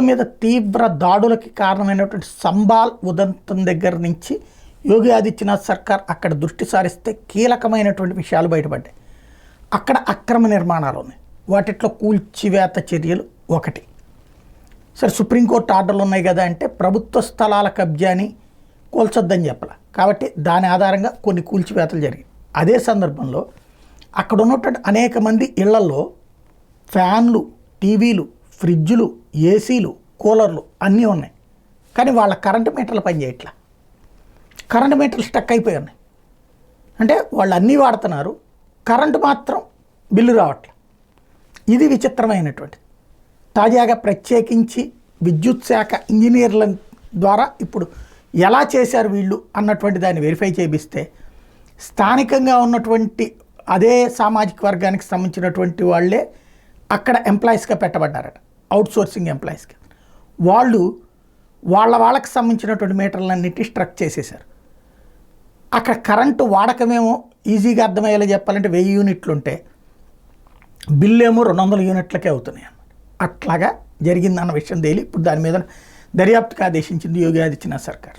మీద తీవ్ర దాడులకి కారణమైనటువంటి సంబాల్ ఉదంతం దగ్గర నుంచి యోగి ఆదిత్యనాథ్ సర్కార్ అక్కడ దృష్టి సారిస్తే కీలకమైనటువంటి విషయాలు బయటపడ్డాయి. అక్కడ అక్రమ నిర్మాణాలు ఉన్నాయి, వాటిట్లో కూల్చివేత చర్యలు ఒకటి. సరే, సుప్రీంకోర్టు ఆర్డర్లు ఉన్నాయి కదా అంటే ప్రభుత్వ స్థలాల కబ్జాని కూల్చొద్దని చెప్పాలి, కాబట్టి దాని ఆధారంగా కొన్ని కూల్చివేతలు జరిగాయి. అదే సందర్భంలో అక్కడ ఉన్నటువంటి అనేక మంది ఇళ్లలో ఫ్యాన్లు, టీవీలు, ఫ్రిడ్జులు, ఏసీలు, కూలర్లు అన్నీ ఉన్నాయి, కానీ వాళ్ళ కరెంటు మీటర్లు పనిచేయట్లా. కరెంటు మీటర్లు స్టక్ అయిపోయి ఉన్నాయి. అంటే వాళ్ళు అన్నీ వాడుతున్నారు, కరెంటు మాత్రం బిల్లు రావట్లే. ఇది విచిత్రమైనటువంటిది. తాజాగా ప్రత్యేకించి విద్యుత్ శాఖ ఇంజనీర్ల ద్వారా ఇప్పుడు ఎలా చేశారు వీళ్ళు అన్నటువంటి దాన్ని వెరిఫై చేపిస్తే స్థానికంగా ఉన్నటువంటి అదే సామాజిక వర్గానికి సంబంధించినటువంటి వాళ్ళే అక్కడ ఎంప్లాయీస్గా పెట్టబడ్డారట, అవుట్సోర్సింగ్ ఎంప్లాయీస్గా. వాళ్ళకి సంబంధించినటువంటి మీటర్లన్నింటినీ స్ట్రక్ చేసేశారు. అక్కడ కరెంటు వాడకమేమో ఈజీగా అర్థమయ్యేలా చెప్పాలంటే 1000 యూనిట్లు ఉంటే బిల్లు ఏమో 200 యూనిట్లకే అవుతున్నాయి అన్నమాట. అట్లాగా జరిగిందన్న విషయం తేలి ఇప్పుడు దాని మీద దర్యాప్తుకు ఆదేశించింది యోగి ఆదిత్యనాథ్ సర్కార్.